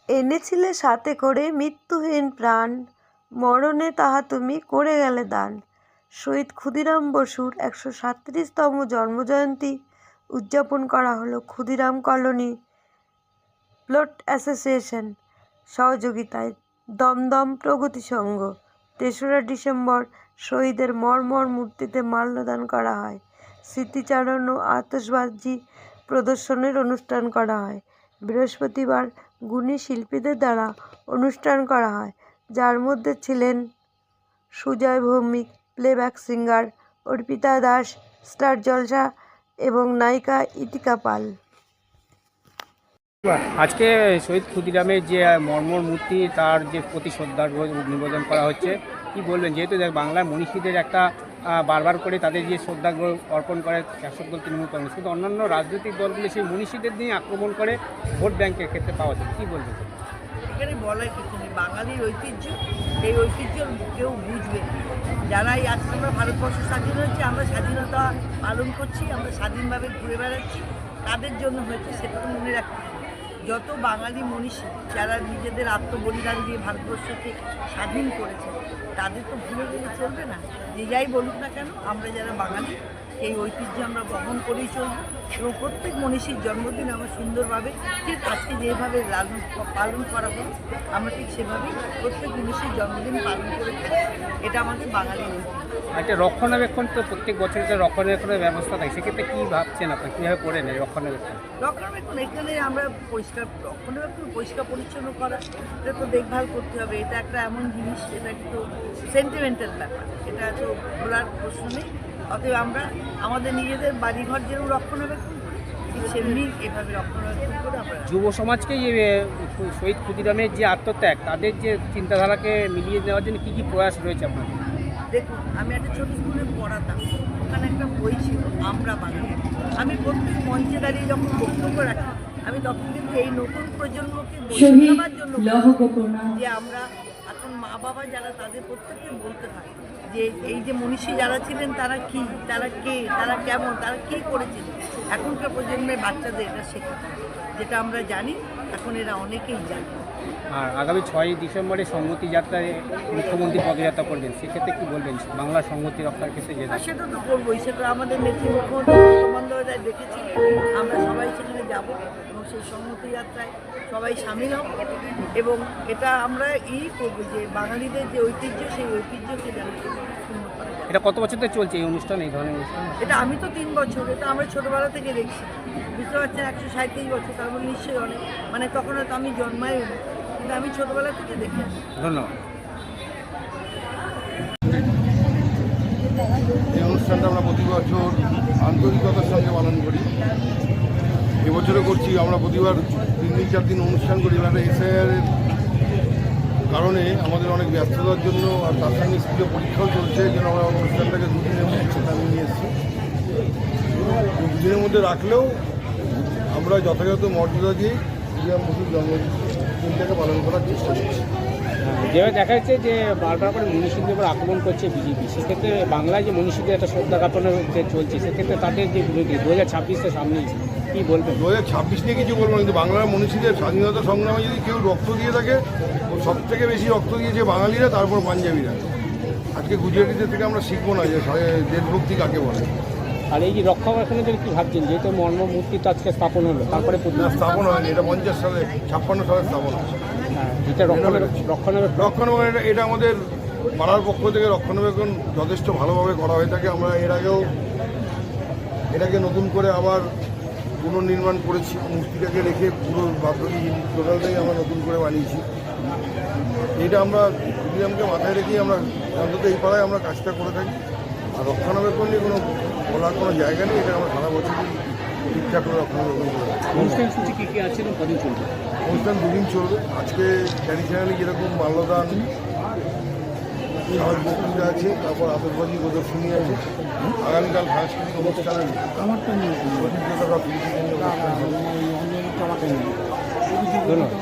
এনেছিলে সাথে করে মৃত্যুহীন প্রাণ, মরণে তাহা তুমি করে গেলে দান। শহীদ ক্ষুদিরাম বসুর ১৩৭তম জন্মজয়ন্তী উদযাপন করা হলো ক্ষুদিরাম কলোনি প্লট অ্যাসোসিয়েশন সহযোগিতায় দমদম প্রগতি সংঘ। ৩রা ডিসেম্বর শহীদের মর্মর মূর্তিতে মাল্যদান করা হয়, স্মৃতিচারণ ও আতশবাজি প্রদর্শনের অনুষ্ঠান করা হয়। বৃহস্পতিবার গুণী শিল্পীদের দ্বারা অনুষ্ঠান করা হয়, যার মধ্যে ছিলেন Sujoy Bhowmick, playback singer Arpita Das, star Jalsha এবং নায়িকা ইতিকা পাল। আজকে শহীদ ক্ষুদিরামের যে মর্মর মূর্তি, তার যে প্রতি শ্রদ্ধা নিবেদন করা হচ্ছে, কি বলবেন? যেহেতু বাংলার মনীষীদের একটা বারবার করে তাদের যে শ্রদ্ধা অর্পণ করে শাসক দল তৃণমূল কংগ্রেস, কিন্তু অন্যান্য রাজনৈতিক দলগুলি সেই মনীষীদের নিয়ে আক্রমণ করে ভোট ব্যাংকের ক্ষেত্রে পাওয়া যায়, কী বলবেন? এখানে বলার কিছু নেই। বাঙালির ঐতিহ্য, এই ঐতিহ্য কেউ বুঝবে। যারা এই আজকে আমরা ভারতবর্ষ স্বাধীন হচ্ছে, আমরা স্বাধীনতা পালন করছি, আমরা স্বাধীনভাবে ঘুরে বেড়াচ্ছি, তাদের জন্য হয়েছে সেটা তো মনে রাখতে হবে। যত বাঙালি মনীষী যারা নিজেদের আত্মবলিদান দিয়ে ভারতবর্ষকে স্বাধীন করেছে, তাদের তো ভুলে গেলে চলবে না। যে যাই বলুক না কেন, আমরা যারা বাঙালি এই ঐতিহ্য আমরা বহন করেই চলব এবং প্রত্যেক মনীষীর জন্মদিন আমরা সুন্দরভাবে, ঠিক আজকে যেভাবে পালন করা হলো, আমরা ঠিক সেভাবেই প্রত্যেক মনীষীর জন্মদিন পালন করে থাকি। এটা আমাদের বাঙালি ঐতিহ্য। একটা রক্ষণাবেক্ষণ তো প্রত্যেক বছর একটা রক্ষণাবেক্ষণের ব্যবস্থা থাকে, সেক্ষেত্রে কী ভাবছেন আপনার, কীভাবে করেন এই রক্ষণাবেক্ষণ? এখানে আমরা রক্ষণাবেক্ষণ পরিষ্কার পরিচ্ছন্ন করা, এটা তো দেখভাল করতে হবে। এটা একটা এমন জিনিস, এটা একটু সেন্টিমেন্টাল ব্যাপার, এটা তো বলার প্রশ্ন নেই। অতএব আমরা আমাদের নিজেদের বাড়িঘর যেরকম রক্ষণাবেক্ষণ করি, ঠিক সেমনি এভাবে রক্ষণাবেক্ষণ করে আমরা যুব সমাজকে শহীদ ক্ষুদিরামের যে আত্মত্যাগ, তাদের যে চিন্তাধারাকে মিলিয়ে নেওয়ার জন্য কী কী প্রয়াস রয়েছে আপনার? দেখুন, আমি একটা ছোটো স্কুলে পড়াতাম, ওখানে একটা বই ছিল আমরা বাঙালি। আমি প্রত্যেক মঞ্চে দাঁড়িয়ে যখন বক্তব্য রাখি, আমি তখন কিন্তু এই নতুন প্রজন্মকে বোঝানোর জন্য যে আমরা এখন মা বাবা যারা, তাদের প্রত্যেককে বলতে হয় যে এই যে মনীষী যারা ছিলেন তারা কি, তারা কে, তারা কেমন, তারা কী করেছিলেন। এখনকার প্রজন্মের বাচ্চাদের এটা শেখাতে হয়, যেটা আমরা জানি, এখন এরা অনেকেই জানে। আর আগামী 6ই ডিসেম্বরে সংহতি যাত্রায় মুখ্যমন্ত্রী পদযাত্রা করবেন, সেক্ষেত্রে কী বলবেন বাংলার সংহতি রক্ষার ক্ষেত্রে? সেটা তো করবোই, সেটা আমাদের নেত্রী মুখ্যমন্ত্রী মমতা বন্দ্যোপাধ্যায় দেখেছি। আমরা সবাই সেখানে যাব এবং সেই সংহতি যাত্রায় সবাই সামিল হব এবং এটা আমরা করবো যে বাঙালিদের যে ঐতিহ্য, সেই ঐতিহ্যকে যেন সুন্দর করা যায়। এটা কত বছর ধরে চলছে এই অনুষ্ঠান, এই ধরনের অনুষ্ঠান? এটা আমি তো 3 বছর, এটা আমরা ছোটোবেলা থেকে দেখছি। বুঝতে পারছেন, 137 বছর, তার মানে নিশ্চয়ই অনেক, মানে তখন হয়তো আমি জন্মাইও নি, কিন্তু আমি ছোটোবেলা থেকে দেখি। ধন্যবাদ। এই অনুষ্ঠানটা আমরা প্রতি বছর আন্তরিকতার সঙ্গে পালন করি। এবছরও করছি। আমরা প্রতিবার 3 দিন 4 দিন অনুষ্ঠান করি। একটা এসআইআর কারণে আমাদের অনেক ব্যস্ততার জন্য, আর তার সঙ্গে স্কুলে পরীক্ষাও চলছে, এই জন্য আমরা অনুষ্ঠানটাকে 2 দিনের মধ্যে আমি নিয়ে এসেছি। 2 দিনের মধ্যে রাখলেও আমরা যথাযথ মর্যাদা দিয়ে ক্ষুদিরাম বসুর জন্মদিনটাকে পালন করার চেষ্টা করছি। যেভাবে দেখা যাচ্ছে যে বারবার করে মনীষীদের উপর আক্রমণ করছে বিজেপি, সেক্ষেত্রে বাংলায় যে মনীষীদের একটা শ্রদ্ধা জ্ঞাপনের যে চলছে, সেক্ষেত্রে তাদের যে বিরোধী 2026 সামনেই, কী বলবেন? 2026 নিয়ে কিছু বলবো না, কিন্তু বাংলার মনীষীদের স্বাধীনতা সংগ্রামে যদি কেউ রক্ত দিয়ে থাকে, ও সবথেকে বেশি রক্ত দিয়েছে বাঙালিরা, তারপর পাঞ্জাবিরা। আজকে গুজরাটিদের থেকে আমরা শিখবো না যে দেশভক্তি কাকে বলে। আর এই যে রক্ষণাবেক্ষণের জন্য কী ভাবছেন? যেহেতু মর্ম মূর্তি তো আজকে স্থাপন হলো, তারপরে স্থাপন হয়নি, এটা 50 সালে 56 সালে স্থাপন হয়েছে। এটা রক্ষণাবেক্ষণ এটা আমাদের পাড়ার পক্ষ থেকে রক্ষণাবেক্ষণ যথেষ্ট ভালোভাবে করা হয়ে থাকে। আমরা এর আগেও এটাকে নতুন করে আবার পুনর্নির্মাণ করেছি, মূর্তিটাকে রেখে পুরো টোটালটাই আমরা নতুন করে বানিয়েছি। এটা আমরা ক্ষুদিরামকে মাথায় রেখেই আমরা অন্তত এই পাড়ায় আমরা কাজটা করে থাকি। আর রক্ষণাবেক্ষণ নিয়ে কোনো বলার কোনো জায়গা নেই, এটা আমরা সারা বছরই ঠিকঠাক করে রক্ষণাবেক্ষণ করে থাকি। অনুষ্ঠান সূচি কী কী আছে এবং কদিন চলবে? অনুষ্ঠান 2 দিন চলবে। আজকে ট্র্যাডিশনালি যেরকম মাল্যদান, সমাজ বক্তৃতা আছে, তারপর আতশবাজি প্রদর্শনী আছে। আগামীকাল সাংস্কৃতিক অনুষ্ঠান, আমাকে নিয়ে ধন্যবাদ।